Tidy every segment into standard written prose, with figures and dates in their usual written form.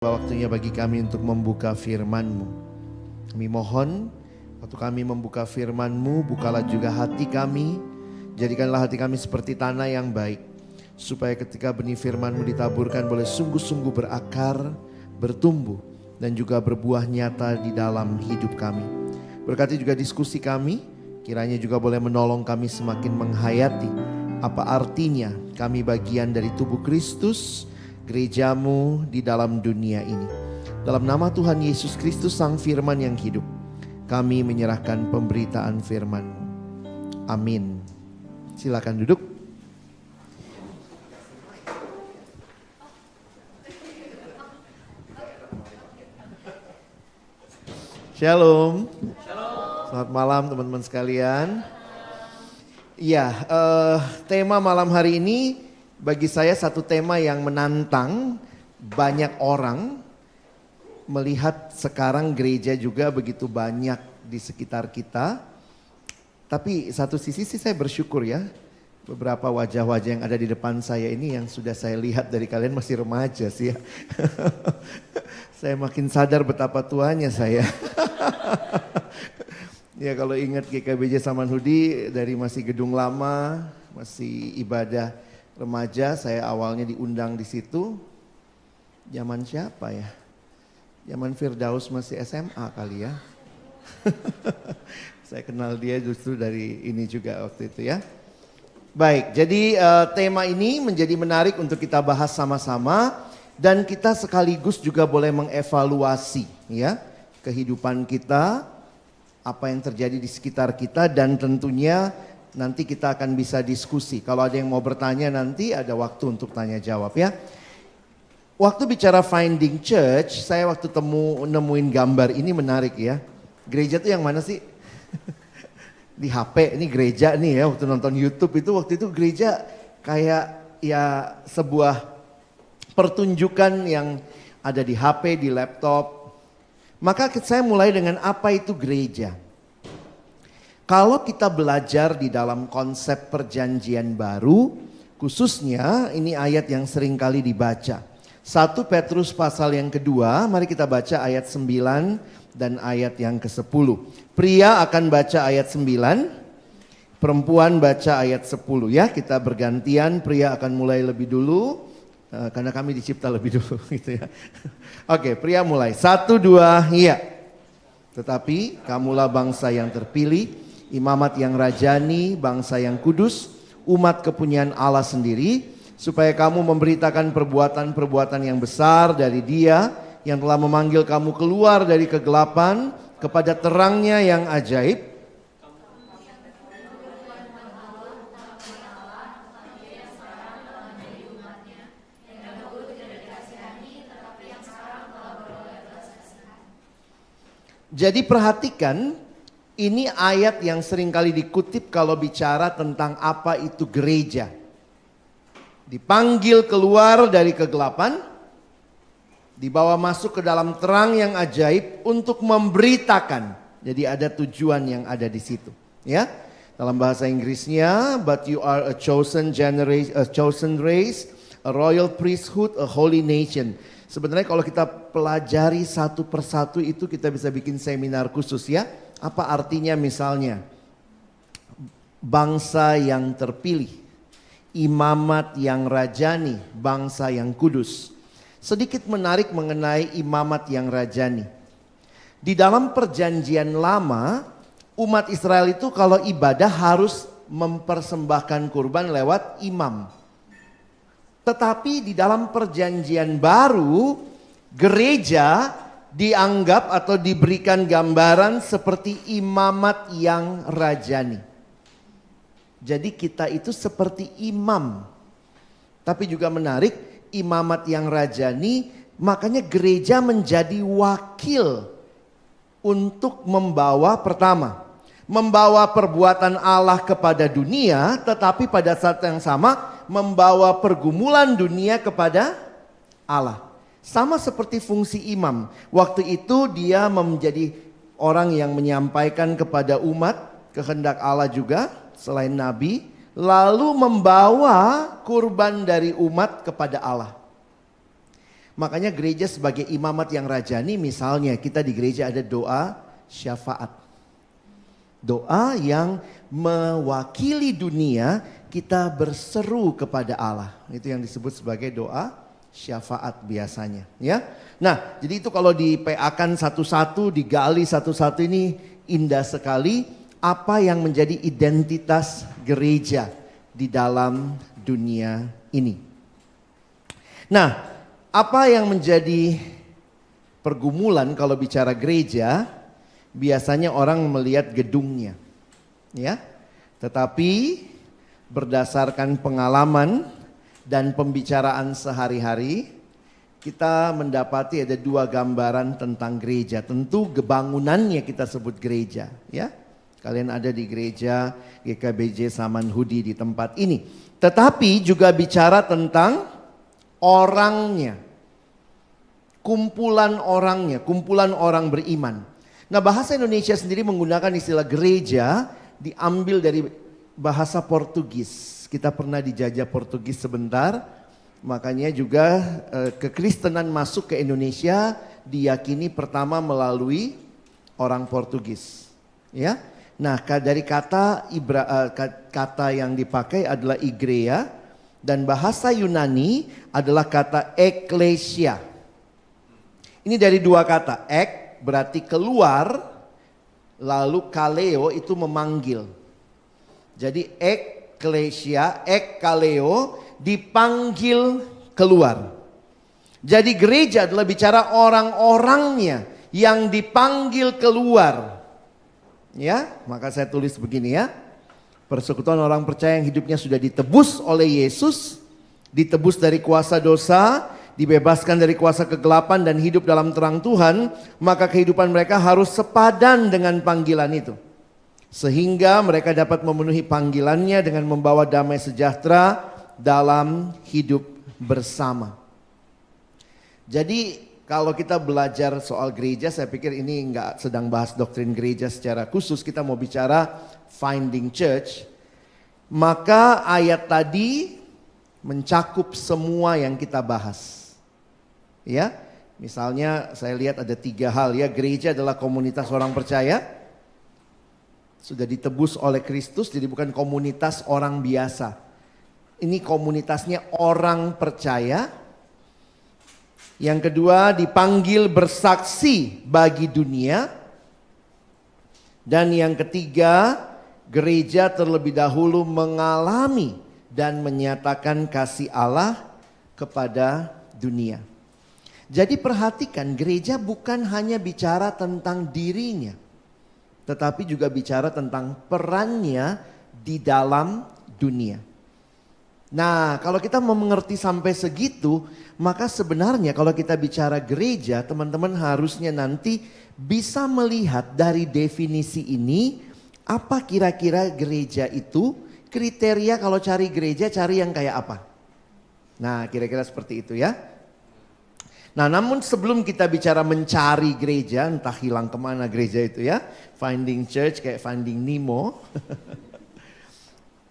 Waktunya bagi kami untuk membuka firman-Mu. Kami mohon, waktu kami membuka firman-Mu, bukalah juga hati kami. Jadikanlah hati kami seperti tanah yang baik, supaya ketika benih firman-Mu ditaburkan boleh sungguh-sungguh berakar, bertumbuh, dan juga berbuah nyata di dalam hidup kami. Berkati juga diskusi kami, kiranya juga boleh menolong kami semakin menghayati apa artinya kami bagian dari tubuh Kristus, gerejamu di dalam dunia ini. Dalam nama Tuhan Yesus Kristus Sang Firman yang hidup, kami menyerahkan pemberitaan firman-Mu. Amin. Silakan duduk. Shalom. Selamat malam teman-teman sekalian. Iya, tema malam hari ini bagi saya satu tema yang menantang. Banyak orang melihat sekarang gereja juga begitu banyak di sekitar kita. Tapi satu sisi sih saya bersyukur ya. Beberapa wajah-wajah yang ada di depan saya ini yang sudah saya lihat dari kalian masih remaja sih ya. Saya makin sadar betapa tuanya saya. Ya kalau ingat GKBJ Samanhudi dari masih gedung lama, masih ibadah remaja, saya awalnya diundang di situ. Zaman siapa ya? Zaman Firdaus masih SMA kali ya. Saya kenal dia justru dari ini juga waktu itu ya. Baik, jadi tema ini menjadi menarik untuk kita bahas sama-sama. Dan kita sekaligus juga boleh mengevaluasi ya kehidupan kita, apa yang terjadi di sekitar kita, dan tentunya nanti kita akan bisa diskusi. Kalau ada yang mau bertanya nanti ada waktu untuk tanya jawab ya. Waktu bicara finding church, saya waktu nemuin gambar ini menarik ya. Gereja tuh yang mana sih? Di HP, ini gereja nih ya. Waktu nonton YouTube itu waktu itu gereja kayak ya sebuah pertunjukan yang ada di HP, di laptop. Maka saya mulai dengan apa itu gereja. Kalau kita belajar di dalam konsep perjanjian baru, khususnya ini ayat yang sering kali dibaca. 1 Petrus pasal yang kedua, mari kita baca ayat 9 dan ayat yang ke-10. Pria akan baca ayat 9, perempuan baca ayat 10 ya. Kita bergantian, pria akan mulai lebih dulu. Karena kami dicipta lebih dulu gitu ya. Oke, pria mulai. 1, 2, iya. Tetapi kamulah bangsa yang terpilih, imamat yang rajani, bangsa yang kudus, umat kepunyaan Allah sendiri, supaya kamu memberitakan perbuatan-perbuatan yang besar dari Dia yang telah memanggil kamu keluar dari kegelapan kepada terangnya yang ajaib. Jadi perhatikan, ini ayat yang sering kali dikutip kalau bicara tentang apa itu gereja. Dipanggil keluar dari kegelapan, dibawa masuk ke dalam terang yang ajaib untuk memberitakan. Jadi ada tujuan yang ada di situ, ya. Dalam bahasa Inggrisnya, but you are a chosen generation, a chosen race, a royal priesthood, a holy nation. Sebenarnya kalau kita pelajari satu persatu itu kita bisa bikin seminar khusus ya. Apa artinya misalnya bangsa yang terpilih, imamat yang rajani, bangsa yang kudus. Sedikit menarik mengenai imamat yang rajani. Di dalam perjanjian lama, umat Israel itu kalau ibadah harus mempersembahkan kurban lewat imam. Tetapi di dalam perjanjian baru, gereja dianggap atau diberikan gambaran seperti imamat yang rajani. Jadi kita itu seperti imam. Tapi juga menarik, imamat yang rajani, makanya gereja menjadi wakil untuk membawa pertama. Membawa perbuatan Allah kepada dunia, tetapi pada saat yang sama membawa pergumulan dunia kepada Allah. Sama seperti fungsi imam. Waktu itu dia menjadi orang yang menyampaikan kepada umat kehendak Allah juga selain nabi. Lalu membawa kurban dari umat kepada Allah. Makanya gereja sebagai imamat yang rajani, misalnya kita di gereja ada doa syafaat. Doa yang mewakili dunia, kita berseru kepada Allah. Itu yang disebut sebagai doa syafaat biasanya, ya. Nah, jadi itu kalau di PA-kan satu-satu, digali satu-satu, ini indah sekali apa yang menjadi identitas gereja di dalam dunia ini. Nah, apa yang menjadi pergumulan kalau bicara gereja? Biasanya orang melihat gedungnya, ya. Tetapi berdasarkan pengalaman dan pembicaraan sehari-hari, kita mendapati ada dua gambaran tentang gereja. Tentu bangunannya kita sebut gereja, ya. Kalian ada di gereja GKBJ Samanhudi di tempat ini. Tetapi juga bicara tentang orangnya. Kumpulan orangnya, kumpulan orang beriman. Nah, bahasa Indonesia sendiri menggunakan istilah gereja diambil dari bahasa Portugis. Kita pernah dijajah Portugis sebentar, makanya juga kekristenan masuk ke Indonesia diyakini pertama melalui orang Portugis. Ya, nah dari kata yang dipakai adalah igreja, dan bahasa Yunani adalah kata eklesia. Ini dari dua kata, berarti keluar, lalu kaleo itu memanggil. Jadi eklesia, kaleo dipanggil keluar. Jadi gereja adalah bicara orang-orangnya yang dipanggil keluar. Ya, maka saya tulis begini ya. Persekutuan orang percaya yang hidupnya sudah ditebus oleh Yesus, ditebus dari kuasa dosa, dibebaskan dari kuasa kegelapan dan hidup dalam terang Tuhan, maka kehidupan mereka harus sepadan dengan panggilan itu. Sehingga mereka dapat memenuhi panggilannya dengan membawa damai sejahtera dalam hidup bersama. Jadi kalau kita belajar soal gereja, saya pikir ini enggak sedang bahas doktrin gereja secara khusus, kita mau bicara finding church. Maka ayat tadi mencakup semua yang kita bahas. Ya, misalnya saya lihat ada 3 hal ya. Gereja adalah komunitas orang percaya, sudah ditebus oleh Kristus, jadi bukan komunitas orang biasa. Ini komunitasnya orang percaya. Yang kedua, dipanggil bersaksi bagi dunia. Dan yang ketiga, gereja terlebih dahulu mengalami dan menyatakan kasih Allah kepada dunia. Jadi perhatikan, gereja bukan hanya bicara tentang dirinya, tetapi juga bicara tentang perannya di dalam dunia. Nah, kalau kita mau mengerti sampai segitu, maka sebenarnya kalau kita bicara gereja, teman-teman harusnya nanti bisa melihat dari definisi ini, apa kira-kira gereja itu, kriteria kalau cari gereja, cari yang kayak apa. Nah, kira-kira seperti itu ya. Nah, namun sebelum kita bicara mencari gereja, entah hilang kemana gereja itu ya, finding church kayak finding Nemo.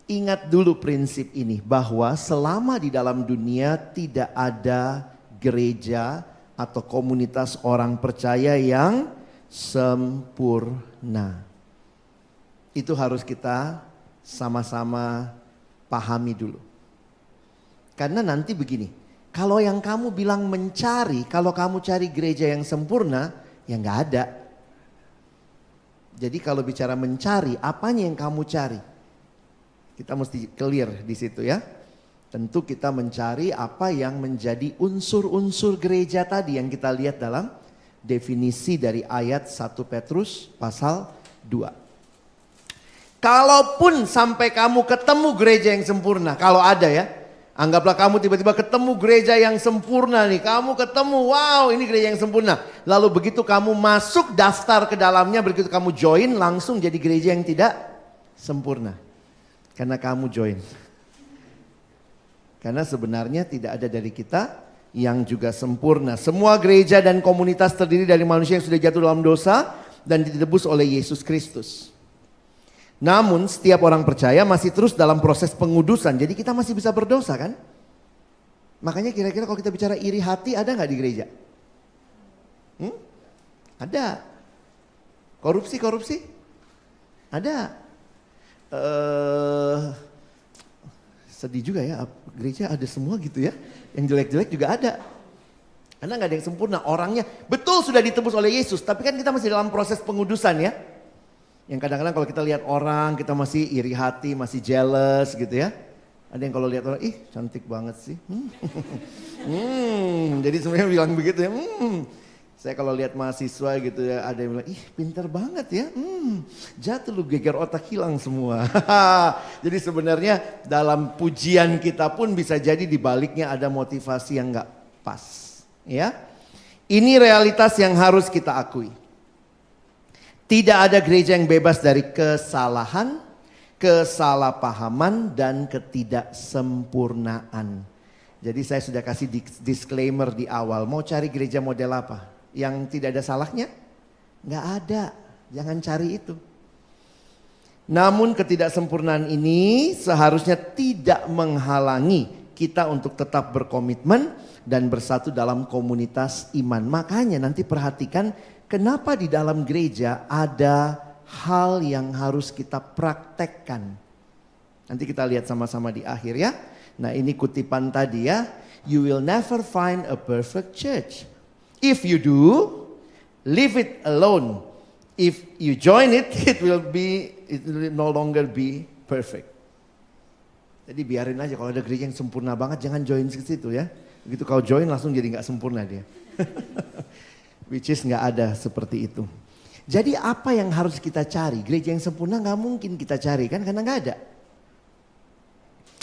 Ingat dulu prinsip ini, bahwa selama di dalam dunia tidak ada gereja atau komunitas orang percaya yang sempurna. Itu harus kita sama-sama pahami dulu. Karena nanti begini, kalau yang kamu bilang mencari, kalau kamu cari gereja yang sempurna, ya nggak ada. Jadi kalau bicara mencari, apanya yang kamu cari? Kita mesti clear di situ ya. Tentu kita mencari apa yang menjadi unsur-unsur gereja tadi yang kita lihat dalam definisi dari ayat 1 Petrus pasal 2. Kalaupun sampai kamu ketemu gereja yang sempurna, kalau ada ya. Anggaplah kamu tiba-tiba ketemu gereja yang sempurna nih. Kamu ketemu, wow ini gereja yang sempurna. Lalu begitu kamu masuk daftar ke dalamnya, begitu kamu join langsung jadi gereja yang tidak sempurna. Karena kamu join. Karena sebenarnya tidak ada dari kita yang juga sempurna. Semua gereja dan komunitas terdiri dari manusia yang sudah jatuh dalam dosa dan ditebus oleh Yesus Kristus. Namun setiap orang percaya masih terus dalam proses pengudusan. Jadi kita masih bisa berdosa kan? Makanya kira-kira kalau kita bicara iri hati ada nggak di gereja? Ada. Korupsi? Ada. Sedih juga ya, gereja ada semua gitu ya. Yang jelek-jelek juga ada. Karena nggak ada yang sempurna, orangnya betul sudah ditebus oleh Yesus. Tapi kan kita masih dalam proses pengudusan ya. Yang kadang-kadang kalau kita lihat orang, kita masih iri hati, masih jealous gitu ya. Ada yang kalau lihat orang, ih cantik banget sih. Jadi sebenarnya bilang begitu ya. Saya kalau lihat mahasiswa gitu ya, ada yang bilang, ih pinter banget ya. Jatuh lu, geger otak hilang semua. Jadi sebenarnya dalam pujian kita pun bisa jadi di baliknya ada motivasi yang gak pas. Ya, ini realitas yang harus kita akui. Tidak ada gereja yang bebas dari kesalahan, kesalahpahaman, dan ketidaksempurnaan. Jadi saya sudah kasih disclaimer di awal. Mau cari gereja model apa? Yang tidak ada salahnya? Nggak ada. Jangan cari itu. Namun ketidaksempurnaan ini seharusnya tidak menghalangi kita untuk tetap berkomitmen dan bersatu dalam komunitas iman. Makanya nanti perhatikan kenapa di dalam gereja ada hal yang harus kita praktekkan. Nanti kita lihat sama-sama di akhir ya. Nah ini kutipan tadi ya. You will never find a perfect church. If you do, leave it alone. If you join it, it will no longer be perfect. Jadi biarin aja, kalau ada gereja yang sempurna banget jangan join ke situ ya. Begitu kau join langsung jadi gak sempurna dia. Which is gak ada seperti itu. Jadi apa yang harus kita cari? Gereja yang sempurna gak mungkin kita cari kan karena gak ada.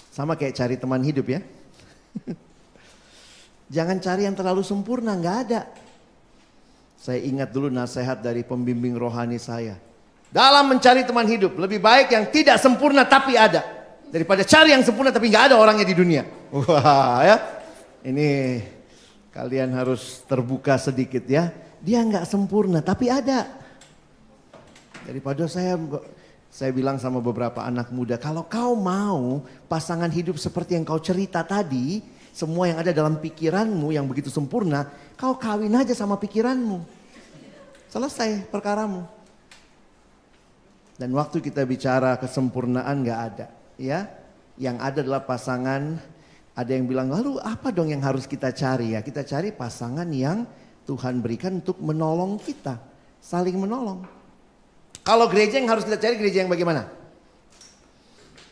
Sama kayak cari teman hidup ya. Jangan cari yang terlalu sempurna, gak ada. Saya ingat dulu nasihat dari pembimbing rohani saya. Dalam mencari teman hidup, lebih baik yang tidak sempurna tapi ada. Daripada cari yang sempurna tapi gak ada orangnya di dunia. Wah ya, ini kalian harus terbuka sedikit ya. Dia gak sempurna tapi ada. Daripada saya bilang sama beberapa anak muda, kalau kau mau pasangan hidup seperti yang kau cerita tadi, semua yang ada dalam pikiranmu yang begitu sempurna, kau kawin aja sama pikiranmu. Selesai perkaramu. Dan waktu kita bicara kesempurnaan gak ada. Ya, yang ada adalah pasangan. Ada yang bilang, lalu apa dong yang harus kita cari ya? Kita cari pasangan yang Tuhan berikan untuk menolong kita. Saling menolong. Kalau gereja yang harus kita cari gereja yang bagaimana?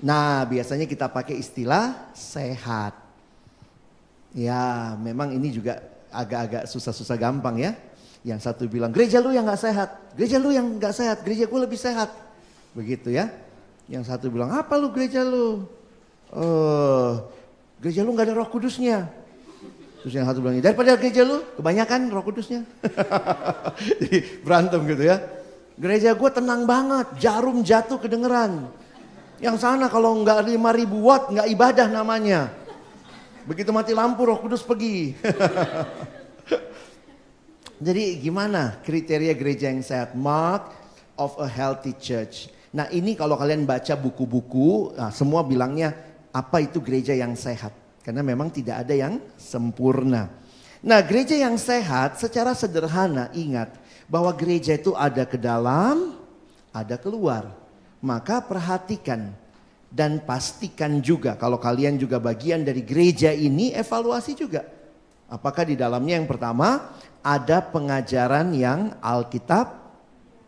Nah biasanya kita pakai istilah sehat. Ya memang ini juga agak-agak susah-susah gampang ya. Yang satu bilang gereja lu yang gak sehat. Gereja lu yang gak sehat. Gereja gue lebih sehat. Begitu ya. Yang satu bilang apa lu gereja lu? Gereja lu gak ada Roh Kudusnya. Terus yang satu bilang daripada gereja lu kebanyakan Roh Kudusnya. Jadi berantem gitu ya. Gereja gue tenang banget. Jarum jatuh kedengeran. Yang sana kalau gak 5.000 watt gak ibadah namanya. Begitu mati lampu Roh Kudus pergi. Jadi gimana kriteria gereja yang sehat? Mark of a healthy church. Nah ini kalau kalian baca buku-buku, nah semua bilangnya apa itu gereja yang sehat. Karena memang tidak ada yang sempurna. Nah gereja yang sehat secara sederhana ingat bahwa gereja itu ada ke dalam, ada keluar. Maka perhatikan. Dan pastikan juga kalau kalian juga bagian dari gereja ini, evaluasi juga. Apakah di dalamnya yang pertama ada pengajaran yang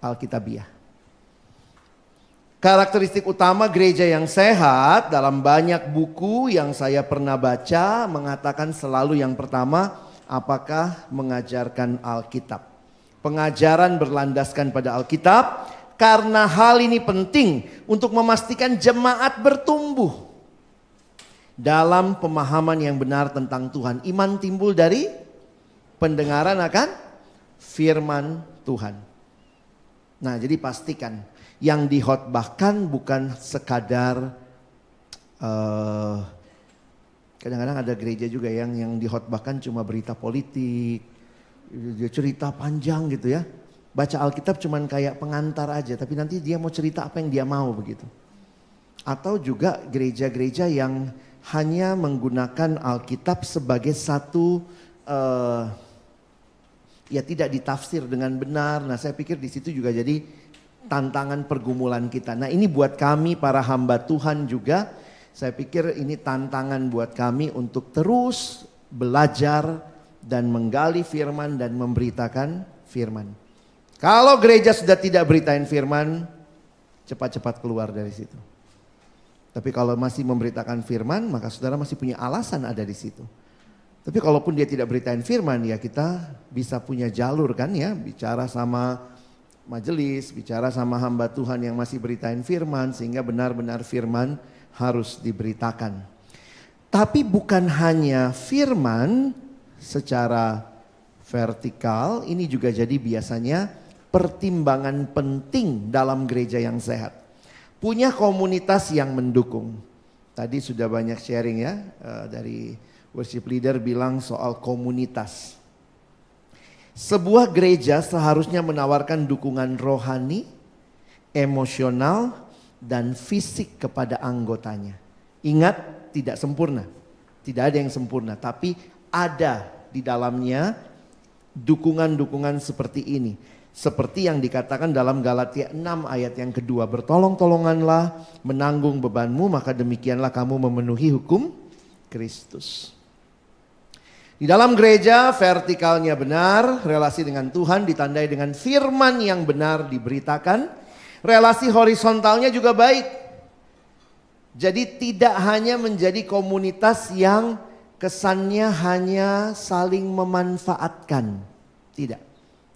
Alkitabiah. Karakteristik utama gereja yang sehat dalam banyak buku yang saya pernah baca mengatakan selalu yang pertama apakah mengajarkan Alkitab. Pengajaran berlandaskan pada Alkitab. Karena hal ini penting untuk memastikan jemaat bertumbuh dalam pemahaman yang benar tentang Tuhan. Iman timbul dari pendengaran akan firman Tuhan. Nah jadi pastikan yang dihotbahkan bukan sekadar kadang-kadang ada gereja juga yang dihotbahkan cuma berita politik, dia cerita panjang gitu ya. Baca Alkitab cuman kayak pengantar aja, tapi nanti dia mau cerita apa yang dia mau begitu. Atau juga gereja-gereja yang hanya menggunakan Alkitab sebagai satu ya tidak ditafsir dengan benar. Nah, saya pikir di situ juga jadi tantangan pergumulan kita. Nah, ini buat kami para hamba Tuhan juga, saya pikir ini tantangan buat kami untuk terus belajar dan menggali firman dan memberitakan firman. Kalau gereja sudah tidak beritain firman, cepat-cepat keluar dari situ. Tapi kalau masih memberitakan firman, maka saudara masih punya alasan ada di situ. Tapi kalaupun dia tidak beritain firman, ya kita bisa punya jalur kan ya, bicara sama majelis, bicara sama hamba Tuhan yang masih beritain firman, sehingga benar-benar firman harus diberitakan. Tapi bukan hanya firman secara vertikal, ini juga jadi biasanya pertimbangan penting dalam gereja yang sehat. Punya komunitas yang mendukung. Tadi sudah banyak sharing ya dari worship leader bilang soal komunitas. Sebuah gereja seharusnya menawarkan dukungan rohani, emosional, dan fisik kepada anggotanya. Ingat, tidak sempurna. Tidak ada yang sempurna, tapi ada di dalamnya dukungan-dukungan seperti ini. Seperti yang dikatakan dalam Galatia 6 ayat yang kedua. Bertolong-tolonganlah menanggung bebanmu, maka demikianlah kamu memenuhi hukum Kristus. Di dalam gereja vertikalnya benar, relasi dengan Tuhan ditandai dengan firman yang benar diberitakan. Relasi horizontalnya juga baik. Jadi tidak hanya menjadi komunitas yang kesannya hanya saling memanfaatkan. Tidak.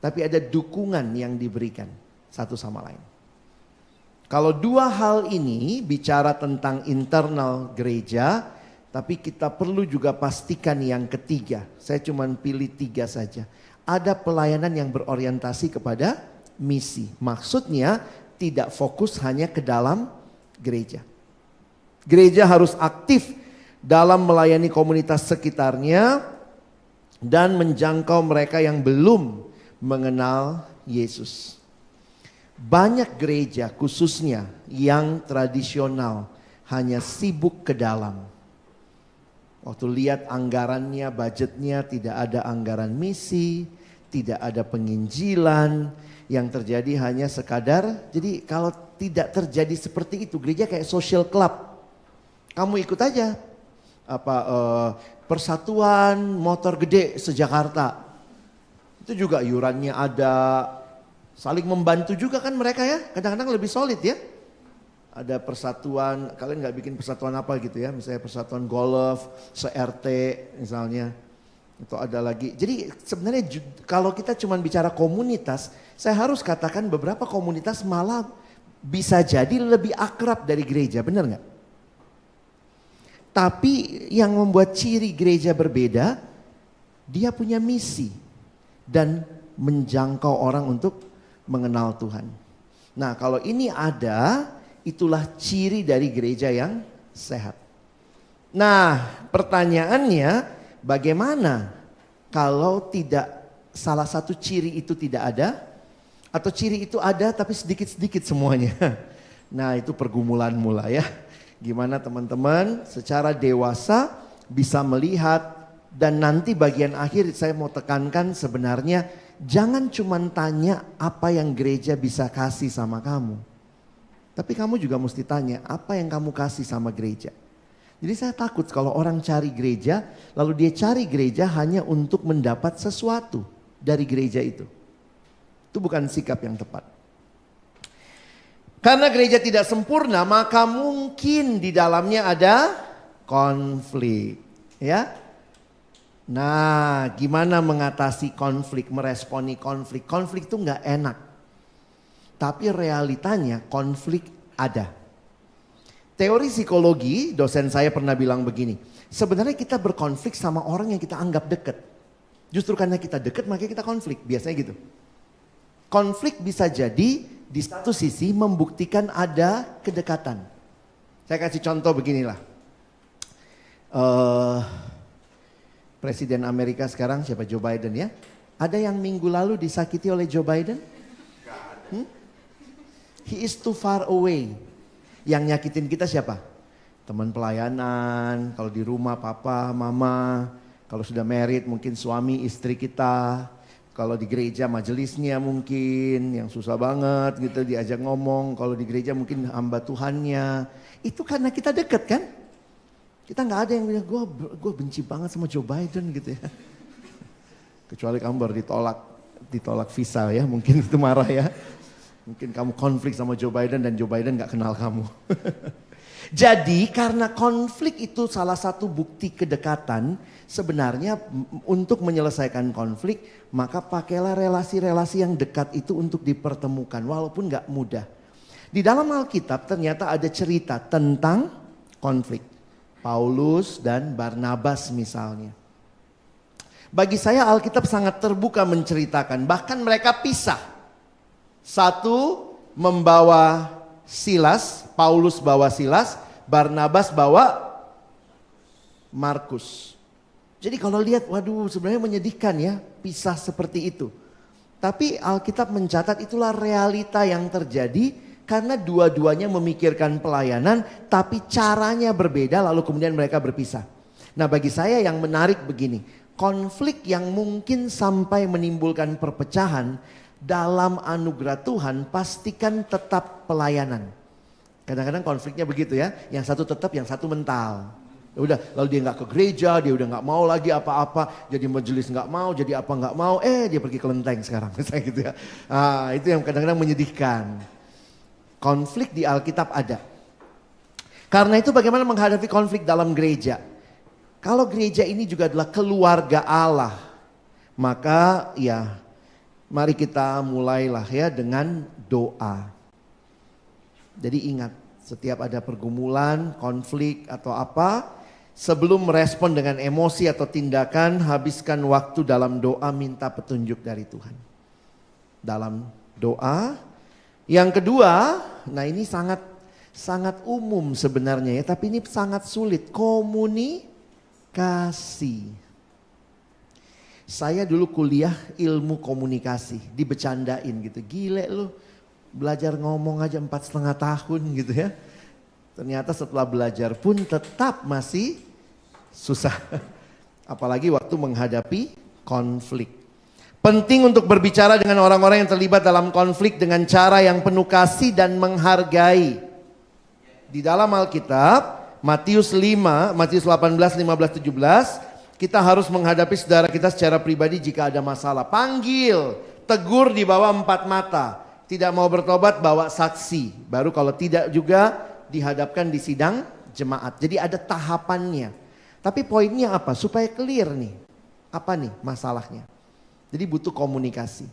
Tapi ada dukungan yang diberikan satu sama lain. Kalau dua hal ini bicara tentang internal gereja, tapi kita perlu juga pastikan yang ketiga. Saya cuma pilih 3 saja. Ada pelayanan yang berorientasi kepada misi. Maksudnya tidak fokus hanya ke dalam gereja. Gereja harus aktif dalam melayani komunitas sekitarnya dan menjangkau mereka yang belum mengenal Yesus. Banyak gereja khususnya yang tradisional hanya sibuk ke dalam. Waktu lihat anggarannya, budgetnya, tidak ada anggaran misi, tidak ada penginjilan, yang terjadi hanya sekadar. Jadi kalau tidak terjadi seperti itu, gereja kayak social club. Kamu ikut aja persatuan motor gede se-Jakarta. Itu juga iurannya ada, saling membantu juga kan mereka ya, kadang-kadang lebih solid ya. Ada persatuan, kalian gak bikin persatuan apa gitu ya, misalnya persatuan golf, se-RT misalnya. Itu ada lagi, jadi sebenarnya kalau kita cuma bicara komunitas, saya harus katakan beberapa komunitas malah bisa jadi lebih akrab dari gereja, benar gak? Tapi yang membuat ciri gereja berbeda, dia punya misi dan menjangkau orang untuk mengenal Tuhan. Nah kalau ini ada, itulah ciri dari gereja yang sehat. Nah pertanyaannya, bagaimana kalau tidak salah satu ciri itu tidak ada? Atau ciri itu ada tapi sedikit-sedikit semuanya? Nah itu pergumulan mula ya. Gimana teman-teman secara dewasa bisa melihat. Dan nanti bagian akhir saya mau tekankan sebenarnya jangan cuma tanya apa yang gereja bisa kasih sama kamu. Tapi kamu juga mesti tanya apa yang kamu kasih sama gereja. Jadi saya takut kalau orang cari gereja lalu dia cari gereja hanya untuk mendapat sesuatu dari gereja itu. Itu bukan sikap yang tepat. Karena gereja tidak sempurna maka mungkin di dalamnya ada konflik. Ya. Nah, gimana mengatasi konflik, meresponi konflik? Konflik itu nggak enak. Tapi realitanya konflik ada. Teori psikologi, dosen saya pernah bilang begini. Sebenarnya kita berkonflik sama orang yang kita anggap dekat. Justru karena kita dekat makanya kita konflik, biasanya gitu. Konflik bisa jadi di satu sisi membuktikan ada kedekatan. Saya kasih contoh beginilah. Presiden Amerika sekarang siapa? Joe Biden ya. Ada yang minggu lalu disakiti oleh Joe Biden? He is too far away. Yang nyakitin kita siapa? Teman pelayanan, kalau di rumah papa, mama, kalau sudah married mungkin suami, istri kita. Kalau di gereja majelisnya mungkin yang susah banget gitu diajak ngomong. Kalau di gereja mungkin hamba Tuhannya. Itu karena kita deket kan? Kita nggak ada yang bilang gue benci banget sama Joe Biden gitu ya. Kecuali kamu baru ditolak visa ya, mungkin itu marah ya. Mungkin kamu konflik sama Joe Biden dan Joe Biden gak kenal kamu. Jadi karena konflik itu salah satu bukti kedekatan, sebenarnya untuk menyelesaikan konflik maka pakailah relasi-relasi yang dekat itu untuk dipertemukan walaupun gak mudah. Di dalam Alkitab ternyata ada cerita tentang konflik. Paulus dan Barnabas misalnya. Bagi saya Alkitab sangat terbuka menceritakan, bahkan mereka pisah. Satu membawa Silas, Paulus bawa Silas, Barnabas bawa Markus. Jadi kalau lihat, waduh sebenarnya menyedihkan ya, pisah seperti itu. Tapi Alkitab mencatat itulah realita yang terjadi karena dua-duanya memikirkan pelayanan, tapi caranya berbeda lalu kemudian mereka berpisah. Nah bagi saya yang menarik begini, konflik yang mungkin sampai menimbulkan perpecahan, dalam anugerah Tuhan pastikan tetap pelayanan. Kadang-kadang konfliknya begitu ya, yang satu tetap, yang satu mental. Ya udah, lalu dia nggak ke gereja, dia udah nggak mau lagi apa-apa, jadi majelis nggak mau, jadi apa nggak mau, dia pergi ke kelenteng sekarang, misalnya gitu ya. Itu yang kadang-kadang menyedihkan. Konflik di Alkitab ada. Karena itu bagaimana menghadapi konflik dalam gereja? Kalau gereja ini juga adalah keluarga Allah, maka ya mari kita mulailah ya dengan doa. Jadi ingat, setiap ada pergumulan, konflik atau apa, sebelum merespon dengan emosi atau tindakan, habiskan waktu dalam doa minta petunjuk dari Tuhan. Dalam doa. Yang kedua, nah ini sangat umum sebenarnya ya, tapi ini sangat sulit, komunikasi. Saya dulu kuliah ilmu komunikasi, dibecandain gitu. Gile lu, belajar ngomong aja 4,5 tahun gitu ya. Ternyata setelah belajar pun tetap masih susah. Apalagi waktu menghadapi konflik. Penting untuk berbicara dengan orang-orang yang terlibat dalam konflik dengan cara yang penuh kasih dan menghargai. Di dalam Alkitab, Matius 5, Matius 18, 15, 17... kita harus menghadapi saudara kita secara pribadi jika ada masalah. Panggil, tegur di bawah 4 mata. Tidak mau bertobat, bawa saksi. Baru kalau tidak juga dihadapkan di sidang jemaat. Jadi ada tahapannya. Tapi poinnya apa? Supaya clear nih. Apa nih masalahnya? Jadi butuh komunikasi.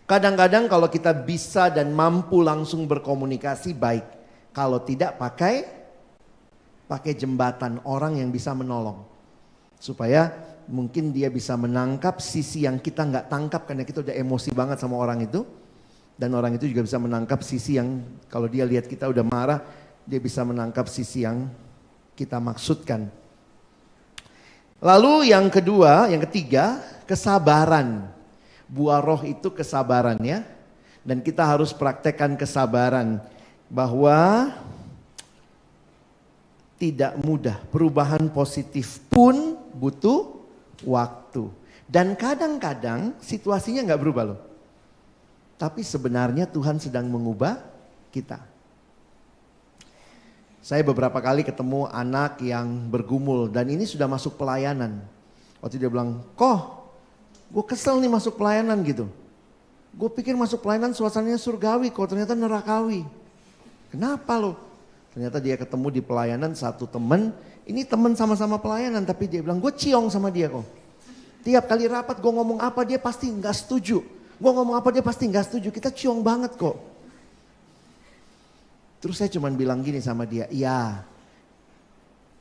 Kadang-kadang kalau kita bisa dan mampu langsung berkomunikasi baik. Kalau tidak pakai jembatan orang yang bisa menolong. Supaya mungkin dia bisa menangkap sisi yang kita nggak tangkap karena kita udah emosi banget sama orang itu. Dan orang itu juga bisa menangkap sisi yang kalau dia lihat kita udah marah, dia bisa menangkap sisi yang kita maksudkan. Lalu yang kedua, yang ketiga, kesabaran. Buah roh itu kesabaran ya. Dan kita harus praktekkan kesabaran. Bahwa tidak mudah, perubahan positif pun butuh waktu. Dan kadang-kadang situasinya gak berubah loh. Tapi sebenarnya Tuhan sedang mengubah kita. Saya beberapa kali ketemu anak yang bergumul dan ini sudah masuk pelayanan. Waktu dia bilang, gue kesel nih masuk pelayanan gitu. Gue pikir masuk pelayanan suasananya surgawi, kok ternyata nerakawi. Kenapa lo? Ternyata dia ketemu di pelayanan satu temen, ini temen sama-sama pelayanan tapi dia bilang gue ciong sama dia kok. Tiap kali rapat gue ngomong apa dia pasti gak setuju. Gue ngomong apa dia pasti gak setuju, kita ciong banget kok. Terus saya cuman bilang gini sama dia, iya.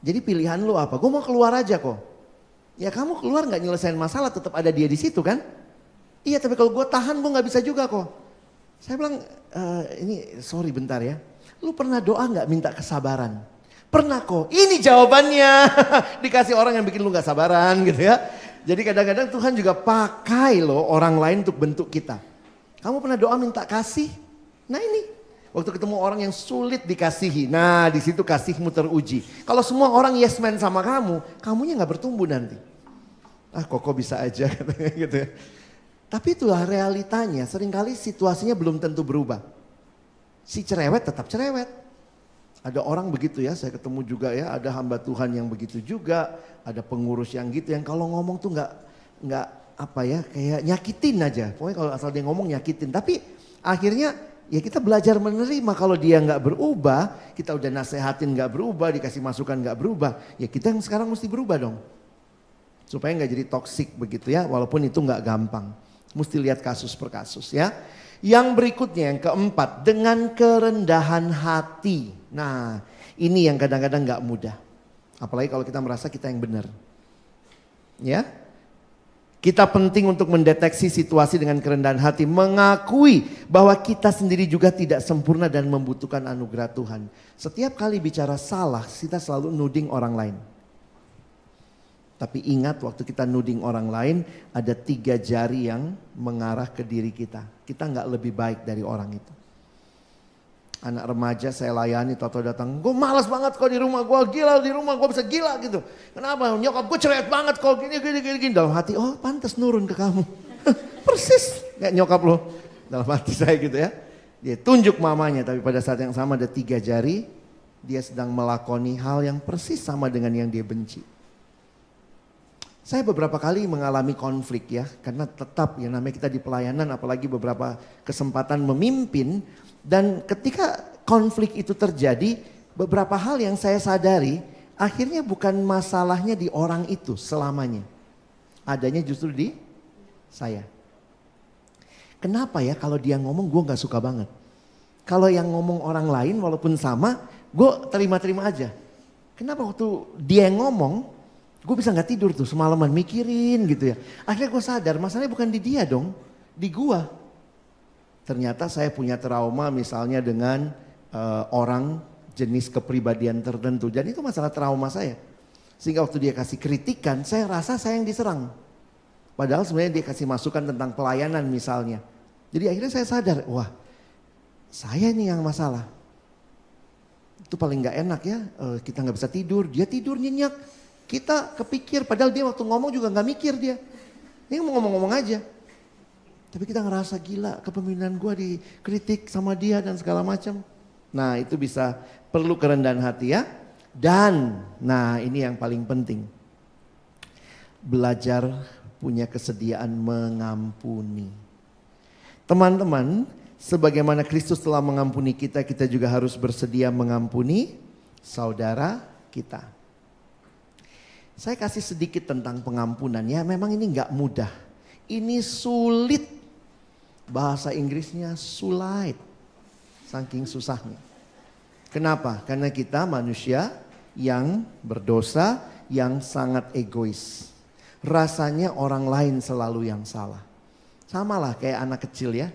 Jadi pilihan lu apa? Gue mau keluar aja kok. Ya kamu keluar gak nyelesain masalah, tetap ada dia di situ kan? Iya tapi kalau gue tahan gue gak bisa juga kok. Saya bilang, ini sorry bentar ya. Lu pernah doa gak minta kesabaran? Pernah kok, ini jawabannya. Dikasih orang yang bikin lu gak sabaran gitu ya. Jadi kadang-kadang Tuhan juga pakai loh orang lain untuk bentuk kita. Kamu pernah doa minta kasih? Nah ini, Waktu ketemu orang yang sulit dikasihi, nah di situ kasihmu teruji. Kalau semua orang yes man sama kamu, kamunya nggak bertumbuh nanti. Ah Koko bisa aja katanya gitu ya. Tapi itulah realitanya, seringkali situasinya belum tentu berubah. Si cerewet tetap cerewet. Ada orang begitu ya, saya ketemu juga ya, ada hamba Tuhan yang begitu juga, ada pengurus yang gitu yang kalau ngomong tuh nggak apa ya, kayak nyakitin aja. Pokoknya kalau asal dia ngomong nyakitin. Tapi akhirnya ya kita belajar menerima kalau dia nggak berubah, kita udah nasehatin nggak berubah, dikasih masukan nggak berubah, ya kita yang sekarang mesti berubah dong. Supaya nggak jadi toksik begitu ya, walaupun itu nggak gampang. Mesti lihat kasus per kasus ya. Yang berikutnya yang keempat, dengan kerendahan hati. Nah ini yang kadang-kadang nggak mudah. Apalagi kalau kita merasa kita yang benar. Ya. Kita penting untuk mendeteksi situasi dengan kerendahan hati. Mengakui bahwa kita sendiri juga tidak sempurna dan membutuhkan anugerah Tuhan. Setiap kali bicara salah, kita selalu nuding orang lain. Tapi ingat waktu kita nuding orang lain, ada 3 jari yang mengarah ke diri kita. Kita nggak lebih baik dari orang itu. Anak remaja saya layani, toto datang, gue malas banget kok di rumah, gue gila di rumah, gue bisa gila gitu. Kenapa? Nyokap gue cerewet banget kok gini. Dalam hati, oh pantas nurun ke kamu. Persis kayak nyokap lo. Dalam hati saya gitu ya. Dia tunjuk mamanya, tapi pada saat yang sama ada 3 jari, dia sedang melakoni hal yang persis sama dengan yang dia benci. Saya beberapa kali mengalami konflik ya, karena tetap ya namanya kita di pelayanan, apalagi beberapa kesempatan memimpin. Dan ketika konflik itu terjadi, beberapa hal yang saya sadari, akhirnya bukan masalahnya di orang itu selamanya. Adanya justru di saya. Kenapa ya kalau dia ngomong gue gak suka banget. Kalau yang ngomong orang lain walaupun sama, gue terima-terima aja. Kenapa waktu dia yang ngomong, gue bisa gak tidur tuh semalaman mikirin gitu ya. Akhirnya gue sadar masalahnya bukan di dia dong, di gue. Ternyata saya punya trauma misalnya dengan orang jenis kepribadian tertentu. Dan itu masalah trauma saya. Sehingga waktu dia kasih kritikan, saya rasa saya yang diserang. Padahal sebenarnya dia kasih masukan tentang pelayanan misalnya. Jadi akhirnya saya sadar, wah saya ini yang masalah. Itu paling gak enak ya, kita gak bisa tidur, dia tidur nyenyak. Kita kepikir, padahal dia waktu ngomong juga gak mikir dia. Ini mau ngomong-ngomong aja. Tapi kita ngerasa gila, kepemimpinan gue dikritik sama dia dan segala macam. Nah itu bisa perlu kerendahan hati ya. Dan, nah ini yang paling penting. Belajar punya kesediaan mengampuni. Teman-teman, sebagaimana Kristus telah mengampuni kita, kita juga harus bersedia mengampuni saudara kita. Saya kasih sedikit tentang pengampunan ya, memang ini gak mudah. Ini sulit, bahasa Inggrisnya sulit, saking susahnya. Kenapa? Karena kita manusia yang berdosa, yang sangat egois. Rasanya orang lain selalu yang salah. Sama lah kayak anak kecil ya.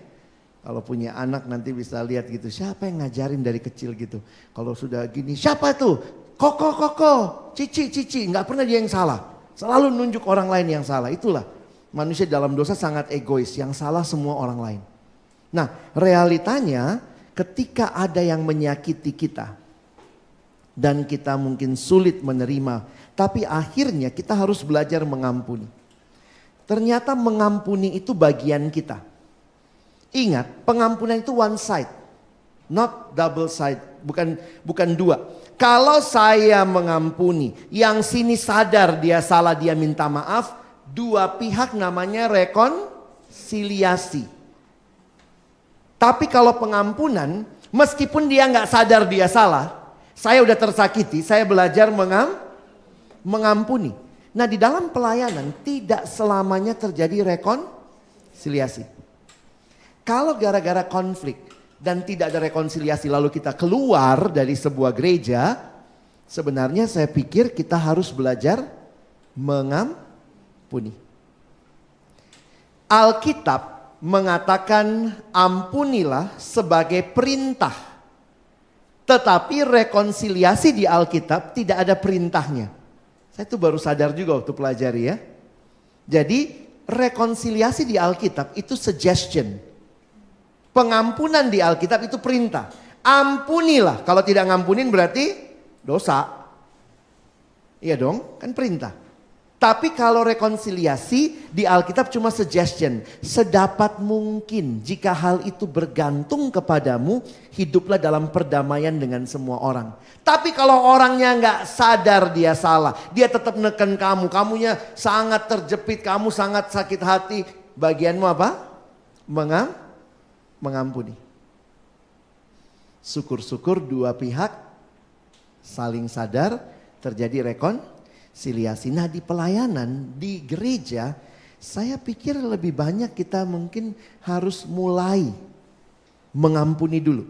Kalau punya anak nanti bisa lihat gitu, siapa yang ngajarin dari kecil gitu. Kalau sudah gini, siapa tuh? Koko, cici, nggak pernah dia yang salah. Selalu nunjuk orang lain yang salah. Itulah manusia dalam dosa sangat egois, yang salah semua orang lain. Nah realitanya ketika ada yang menyakiti kita dan kita mungkin sulit menerima, tapi akhirnya kita harus belajar mengampuni. Ternyata mengampuni itu bagian kita. Ingat, pengampunan itu one side, not double side, bukan dua. Kalau saya mengampuni, yang sini sadar dia salah, dia minta maaf, dua pihak namanya rekonsiliasi. Tapi kalau pengampunan, meskipun dia nggak sadar dia salah, saya udah tersakiti, saya belajar mengampuni. Nah di dalam pelayanan tidak selamanya terjadi rekonsiliasi. Kalau gara-gara konflik dan tidak ada rekonsiliasi lalu kita keluar dari sebuah gereja, sebenarnya saya pikir kita harus belajar mengampuni. Alkitab mengatakan ampunilah sebagai perintah. Tetapi rekonsiliasi di Alkitab tidak ada perintahnya. Saya tuh baru sadar juga waktu pelajari ya. Jadi rekonsiliasi di Alkitab itu suggestion. Pengampunan di Alkitab itu perintah. Ampunilah. Kalau tidak ngampunin berarti dosa. Iya dong, kan perintah. Tapi kalau rekonsiliasi di Alkitab cuma suggestion. Sedapat mungkin jika hal itu bergantung kepadamu, hiduplah dalam perdamaian dengan semua orang. Tapi kalau orangnya nggak sadar dia salah, dia tetap neken kamu, kamunya sangat terjepit, kamu sangat sakit hati. Bagianmu apa? Mengampuni. Syukur-syukur dua pihak saling sadar, terjadi rekonsiliasi. Nah, di pelayanan, di gereja, saya pikir lebih banyak kita mungkin harus mulai mengampuni dulu.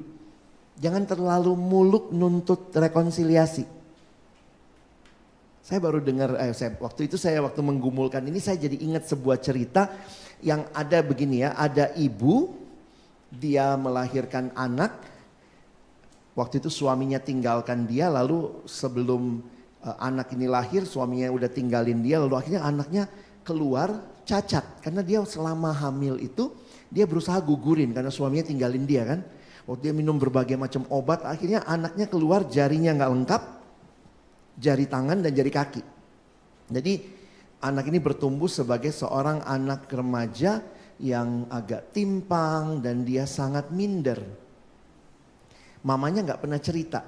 Jangan terlalu muluk nuntut rekonsiliasi. Saya baru dengar, waktu menggumulkan ini saya jadi ingat sebuah cerita yang ada begini ya. Ada ibu, dia melahirkan anak. Waktu itu suaminya tinggalkan dia, lalu sebelum anak ini lahir suaminya udah tinggalin dia, lalu akhirnya anaknya keluar cacat. Karena dia selama hamil itu dia berusaha gugurin karena suaminya tinggalin dia kan. Waktu dia minum berbagai macam obat, akhirnya anaknya keluar jarinya nggak lengkap, jari tangan dan jari kaki. Jadi anak ini bertumbuh sebagai seorang anak remaja yang agak timpang dan dia sangat minder. Mamanya nggak pernah cerita.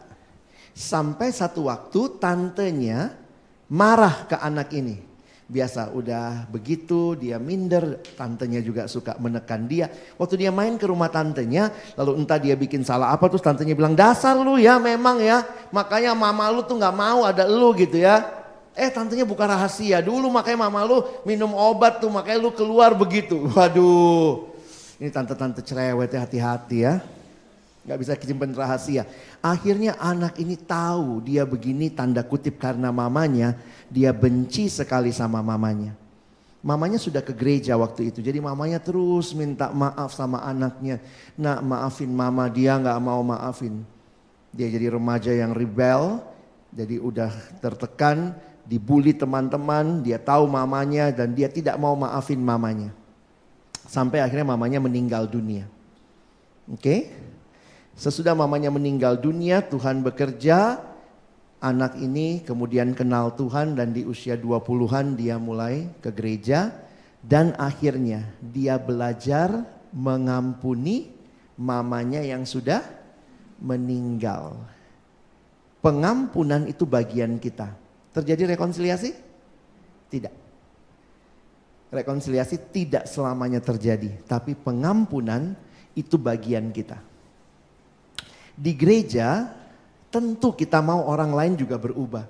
Sampai satu waktu tantenya marah ke anak ini. Biasa udah begitu dia minder, tantenya juga suka menekan dia. Waktu dia main ke rumah tantenya, lalu entah dia bikin salah apa, terus tantenya bilang, dasar lu ya memang ya, makanya mama lu tuh gak mau ada lu gitu ya. Tantenya buka rahasia, dulu makanya mama lu minum obat tuh, makanya lu keluar begitu. Waduh, ini tante-tante cerewet ya, hati-hati ya. Gak bisa simpen rahasia. Akhirnya anak ini tahu dia begini tanda kutip karena mamanya. Dia benci sekali sama mamanya. Mamanya sudah ke gereja waktu itu. Jadi mamanya terus minta maaf sama anaknya. Nak, maafin mama, dia gak mau maafin. Dia jadi remaja yang rebel. Jadi udah tertekan, dibully teman-teman. Dia tahu mamanya dan dia tidak mau maafin mamanya. Sampai akhirnya mamanya meninggal dunia. Oke? Sesudah mamanya meninggal dunia, Tuhan bekerja, anak ini kemudian kenal Tuhan dan di usia 20-an dia mulai ke gereja. Dan akhirnya dia belajar mengampuni mamanya yang sudah meninggal. Pengampunan itu bagian kita. Terjadi rekonsiliasi? Tidak. Rekonsiliasi tidak selamanya terjadi, tapi pengampunan itu bagian kita. Di gereja tentu kita mau orang lain juga berubah.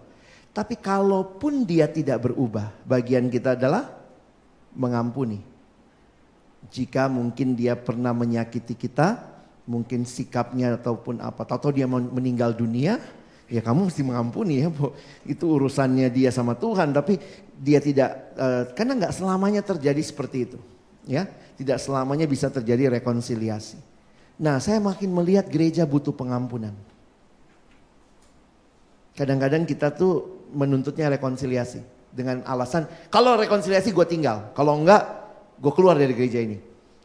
Tapi kalaupun dia tidak berubah, bagian kita adalah mengampuni. Jika mungkin dia pernah menyakiti kita, mungkin sikapnya ataupun apa, atau dia meninggal dunia, ya kamu mesti mengampuni ya. Itu urusannya dia sama Tuhan, tapi dia tidak, karena nggak selamanya terjadi seperti itu. Ya, tidak selamanya bisa terjadi rekonsiliasi. Nah, saya makin melihat gereja butuh pengampunan. Kadang-kadang kita tuh menuntutnya rekonsiliasi. Dengan alasan, kalau rekonsiliasi gue tinggal. Kalau enggak, gue keluar dari gereja ini.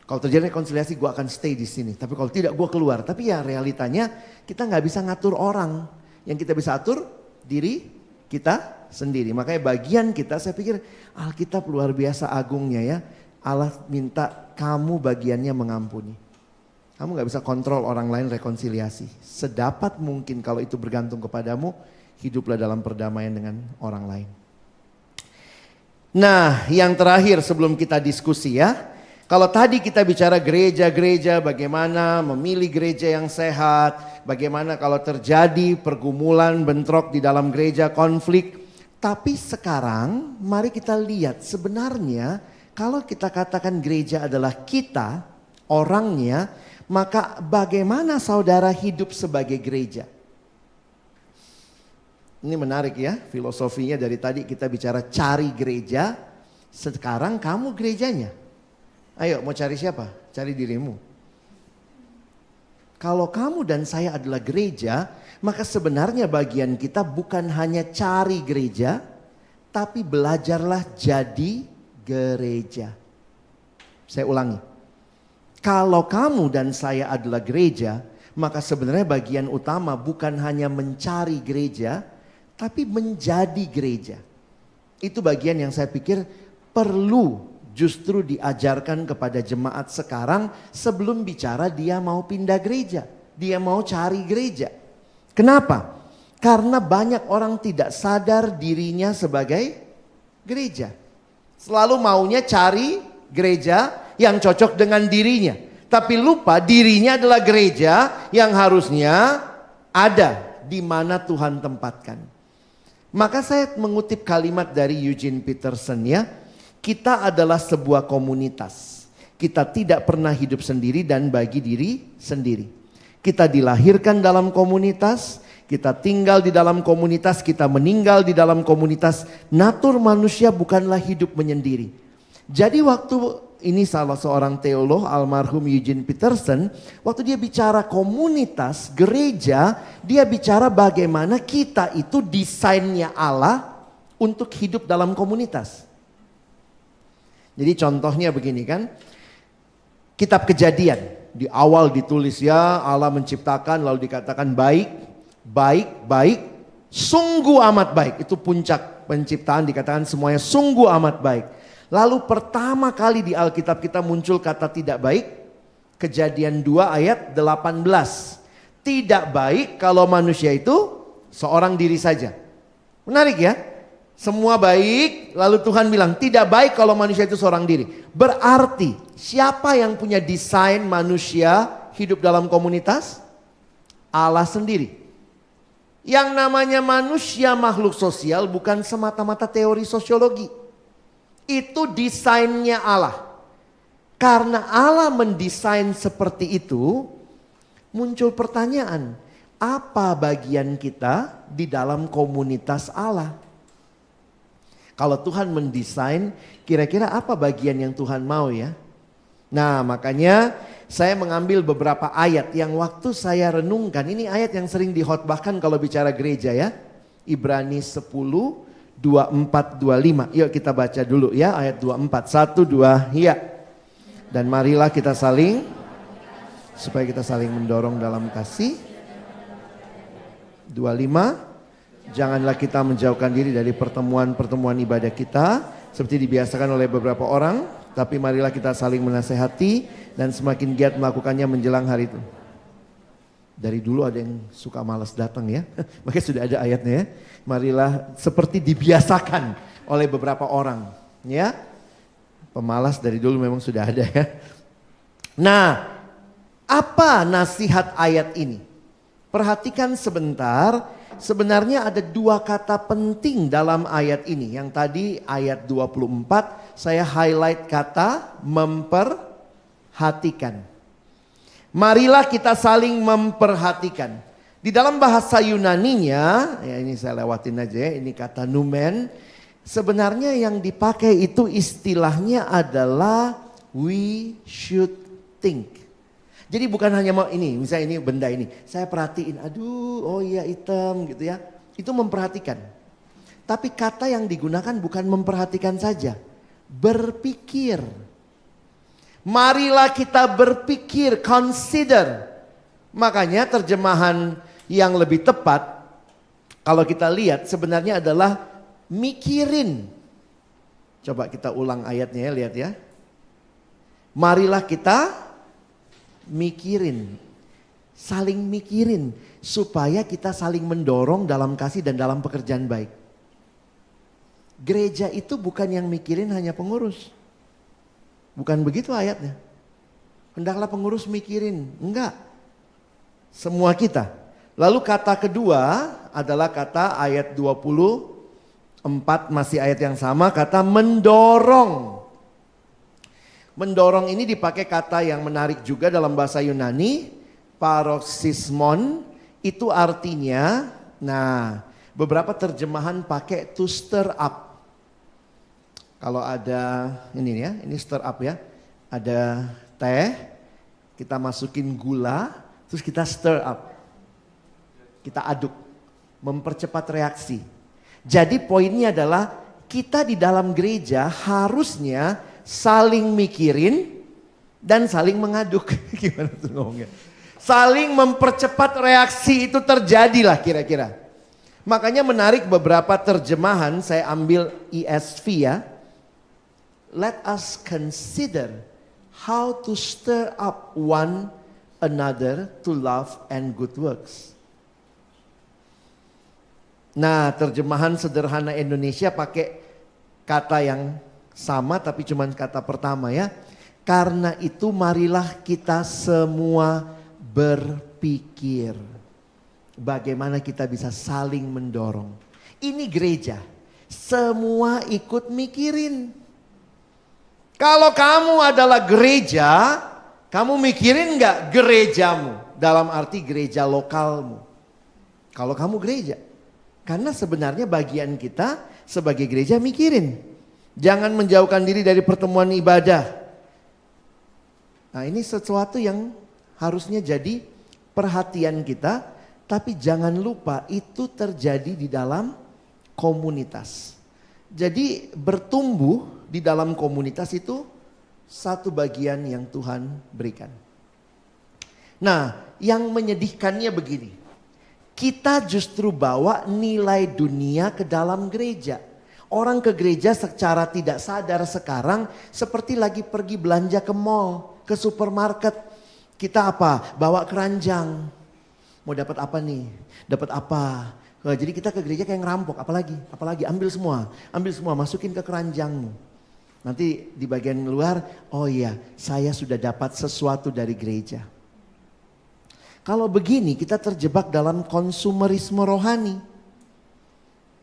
Kalau terjadi rekonsiliasi gue akan stay di sini. Tapi kalau tidak gue keluar. Tapi ya realitanya kita nggak bisa ngatur orang. Yang kita bisa atur diri kita sendiri. Makanya bagian kita, saya pikir Alkitab luar biasa agungnya ya. Allah minta kamu bagiannya mengampuni. Kamu gak bisa kontrol orang lain rekonsiliasi. Sedapat mungkin kalau itu bergantung kepadamu, hiduplah dalam perdamaian dengan orang lain. Nah, yang terakhir sebelum kita diskusi ya. Kalau tadi kita bicara gereja-gereja, bagaimana memilih gereja yang sehat. Bagaimana kalau terjadi pergumulan, bentrok di dalam gereja, konflik. Tapi sekarang mari kita lihat sebenarnya kalau kita katakan gereja adalah kita, orangnya. Maka bagaimana saudara hidup sebagai gereja? Ini menarik ya, filosofinya dari tadi kita bicara cari gereja. Sekarang kamu gerejanya. Ayo mau cari siapa? Cari dirimu. Kalau kamu dan saya adalah gereja, maka sebenarnya bagian kita bukan hanya cari gereja, tapi belajarlah jadi gereja. Saya ulangi. Kalau kamu dan saya adalah gereja, Maka sebenarnya bagian utama bukan hanya mencari gereja, tapi menjadi gereja. Itu bagian yang saya pikir perlu justru diajarkan kepada jemaat sekarang sebelum bicara dia mau pindah gereja. Dia mau cari gereja. Kenapa? Karena banyak orang tidak sadar dirinya sebagai gereja. Selalu maunya cari gereja yang cocok dengan dirinya. Tapi lupa dirinya adalah gereja yang harusnya ada di mana Tuhan tempatkan. Maka saya mengutip kalimat dari Eugene Peterson ya. Kita adalah sebuah komunitas. Kita tidak pernah hidup sendiri dan bagi diri sendiri. Kita dilahirkan dalam komunitas, kita tinggal di dalam komunitas, kita meninggal di dalam komunitas. Natur manusia bukanlah hidup menyendiri. Jadi waktu ini salah seorang teolog almarhum Eugene Peterson, waktu dia bicara komunitas, gereja, dia bicara bagaimana kita itu desainnya Allah untuk hidup dalam komunitas. Jadi contohnya begini kan, kitab Kejadian di awal ditulis ya Allah menciptakan lalu dikatakan baik, baik, baik, sungguh amat baik. Itu puncak penciptaan dikatakan semuanya sungguh amat baik. Lalu pertama kali di Alkitab kita muncul kata tidak baik. Kejadian 2 ayat 18. Tidak baik kalau manusia itu seorang diri saja. Menarik ya. Semua baik lalu Tuhan bilang tidak baik kalau manusia itu seorang diri. Berarti siapa yang punya desain manusia hidup dalam komunitas? Allah sendiri. Yang namanya manusia makhluk sosial bukan semata-mata teori sosiologi. Itu desainnya Allah. Karena Allah mendesain seperti itu, muncul pertanyaan, apa bagian kita di dalam komunitas Allah? Kalau Tuhan mendesain, kira-kira apa bagian yang Tuhan mau ya? Nah, makanya saya mengambil beberapa ayat yang waktu saya renungkan, ini ayat yang sering dihotbahkan kalau bicara gereja ya. Ibrani 10 24, 25. Yuk kita baca dulu ya ayat 24. 1, 2, ya. Dan marilah kita saling, supaya kita saling mendorong dalam kasih. 25. Janganlah kita menjauhkan diri dari pertemuan-pertemuan ibadah kita seperti dibiasakan oleh beberapa orang. Tapi marilah kita saling menasehati dan semakin giat melakukannya menjelang hari itu. Dari dulu ada yang suka malas datang ya. Makanya sudah ada ayatnya ya. Marilah seperti dibiasakan oleh beberapa orang. Ya. Pemalas dari dulu memang sudah ada ya. Nah, apa nasihat ayat ini? Perhatikan sebentar. Sebenarnya ada dua kata penting dalam ayat ini. Yang tadi ayat 24 saya highlight kata memperhatikan. Marilah kita saling memperhatikan. Di dalam bahasa Yunaninya, ya ini saya lewatin aja ya, ini kata numen. Sebenarnya yang dipakai itu istilahnya adalah we should think. Jadi bukan hanya mau ini, misalnya ini benda ini. Saya perhatiin, aduh oh iya hitam gitu ya. Itu memperhatikan. Tapi kata yang digunakan bukan memperhatikan saja. Berpikir. Marilah kita berpikir, consider. Makanya terjemahan yang lebih tepat kalau kita lihat sebenarnya adalah mikirin. Coba kita ulang ayatnya ya, lihat ya. Marilah kita mikirin. Saling mikirin supaya kita saling mendorong dalam kasih dan dalam pekerjaan baik. Gereja itu bukan yang mikirin hanya pengurus. Bukan begitu ayatnya. Hendaklah pengurus mikirin. Enggak. Semua kita. Lalu kata kedua adalah kata ayat 24 masih ayat yang sama. Kata mendorong. Mendorong ini dipakai kata yang menarik juga dalam bahasa Yunani. Paroxysmon. Itu artinya. Nah beberapa terjemahan pakai to stir up. Kalau ada ini ya, ini stir up ya. Ada teh, kita masukin gula, terus kita stir up. Kita aduk, mempercepat reaksi. Jadi poinnya adalah kita di dalam gereja harusnya saling mikirin dan saling mengaduk. Gimana tuh ngomongnya? Saling mempercepat reaksi itu terjadilah kira-kira. Makanya menarik beberapa terjemahan, saya ambil ESV ya. Let us consider how to stir up one another to love and good works. Nah, terjemahan sederhana Indonesia pakai kata yang sama tapi cuma kata pertama ya. Karena itu marilah kita semua berpikir bagaimana kita bisa saling mendorong. Ini gereja, semua ikut mikirin. Kalau kamu adalah gereja, kamu mikirin gak gerejamu? Dalam arti gereja lokalmu. Kalau kamu gereja. Karena sebenarnya bagian kita sebagai gereja mikirin. Jangan menjauhkan diri dari pertemuan ibadah. Nah, ini sesuatu yang harusnya jadi perhatian kita. Tapi jangan lupa itu terjadi di dalam komunitas. Jadi bertumbuh di dalam komunitas itu satu bagian yang Tuhan berikan. Nah, yang menyedihkannya begini. Kita justru bawa nilai dunia ke dalam gereja. Orang ke gereja secara tidak sadar sekarang seperti lagi pergi belanja ke mall, ke supermarket. Kita apa? Bawa keranjang. Mau dapat apa nih? Dapat apa? Jadi kita ke gereja kayak ngerampok. Apalagi ambil semua, masukin ke keranjangmu. Nanti di bagian luar, oh iya, saya sudah dapat sesuatu dari gereja. Kalau begini kita terjebak dalam konsumerisme rohani.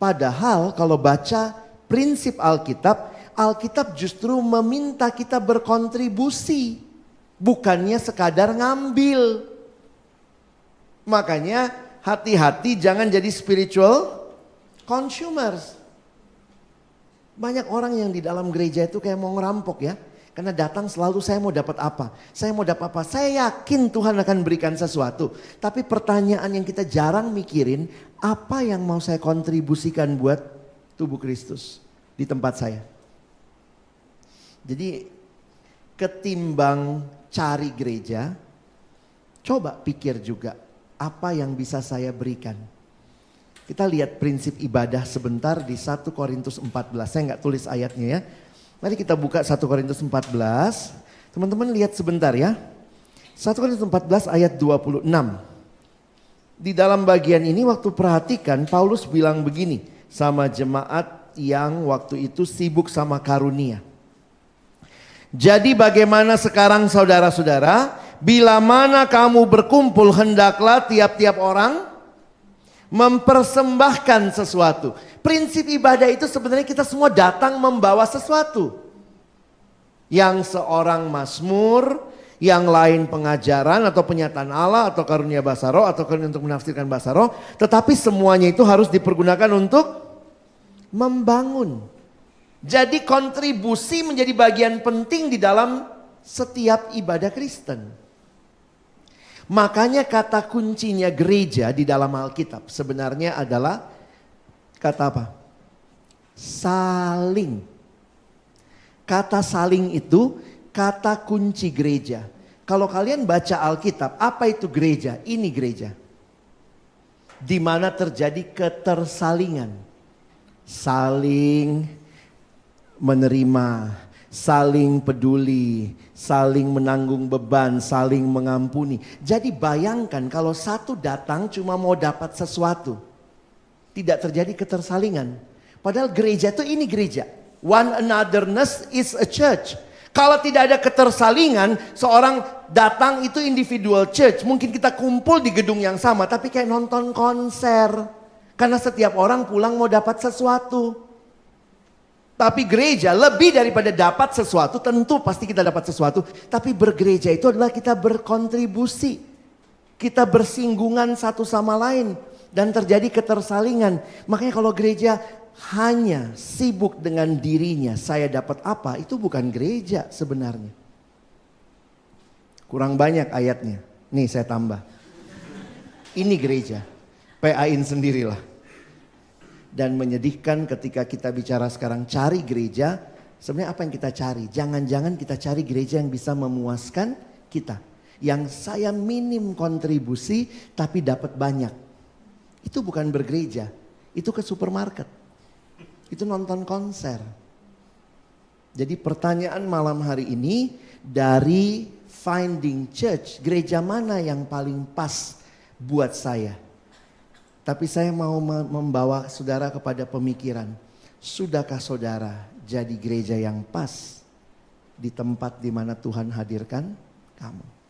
Padahal kalau baca prinsip Alkitab, Alkitab justru meminta kita berkontribusi. Bukannya sekadar ngambil. Makanya hati-hati jangan jadi spiritual consumers. Banyak orang yang di dalam gereja itu kayak mau ngerampok ya. Karena datang selalu saya mau dapat apa. Saya mau dapat apa. Saya yakin Tuhan akan berikan sesuatu. Tapi pertanyaan yang kita jarang mikirin. Apa yang mau saya kontribusikan buat tubuh Kristus di tempat saya. Jadi ketimbang cari gereja. Coba pikir juga. Apa yang bisa saya berikan. Kita lihat prinsip ibadah sebentar di 1 Korintus 14. Saya nggak tulis ayatnya ya. Mari kita buka 1 Korintus 14. Teman-teman lihat sebentar ya. 1 Korintus 14 ayat 26. Di dalam bagian ini waktu perhatikan Paulus bilang begini sama jemaat yang waktu itu sibuk sama karunia. Jadi bagaimana sekarang saudara-saudara? Bila mana kamu berkumpul hendaklah tiap-tiap orang mempersembahkan sesuatu. Prinsip ibadah itu sebenarnya kita semua datang membawa sesuatu. Yang seorang mazmur, yang lain pengajaran atau penyataan Allah atau karunia bahasa roh atau karunia untuk menafsirkan bahasa roh. Tetapi semuanya itu harus dipergunakan untuk membangun. Jadi kontribusi menjadi bagian penting di dalam setiap ibadah Kristen. Makanya kata kuncinya gereja di dalam Alkitab sebenarnya adalah kata apa? Saling. Kata saling itu kata kunci gereja. Kalau kalian baca Alkitab, apa itu gereja? Ini gereja. Di mana terjadi ketersalingan. Saling menerima, saling peduli, saling menanggung beban, saling mengampuni. Jadi bayangkan kalau satu datang cuma mau dapat sesuatu. Tidak terjadi ketersalingan. Padahal gereja itu ini gereja. One anotherness is a church. Kalau tidak ada ketersalingan, seorang datang itu individual church. Mungkin kita kumpul di gedung yang sama, tapi kayak nonton konser. Karena setiap orang pulang mau dapat sesuatu. Tapi gereja lebih daripada dapat sesuatu, tentu pasti kita dapat sesuatu. Tapi bergereja itu adalah kita berkontribusi. Kita bersinggungan satu sama lain. Dan terjadi ketersalingan. Makanya kalau gereja hanya sibuk dengan dirinya, saya dapat apa, itu bukan gereja sebenarnya. Kurang banyak ayatnya. Nih saya tambah. Ini gereja. PA-in sendirilah. Dan menyedihkan ketika kita bicara sekarang cari gereja. Sebenarnya apa yang kita cari? Jangan-jangan kita cari gereja yang bisa memuaskan kita. yang saya minim kontribusi tapi dapat banyak. Itu bukan bergereja, itu ke supermarket, itu nonton konser. Jadi pertanyaan malam hari ini dari Finding Church, gereja mana yang paling pas buat saya? Tapi saya mau membawa saudara kepada pemikiran, sudahkah saudara jadi gereja yang pas di tempat di mana Tuhan hadirkan kamu?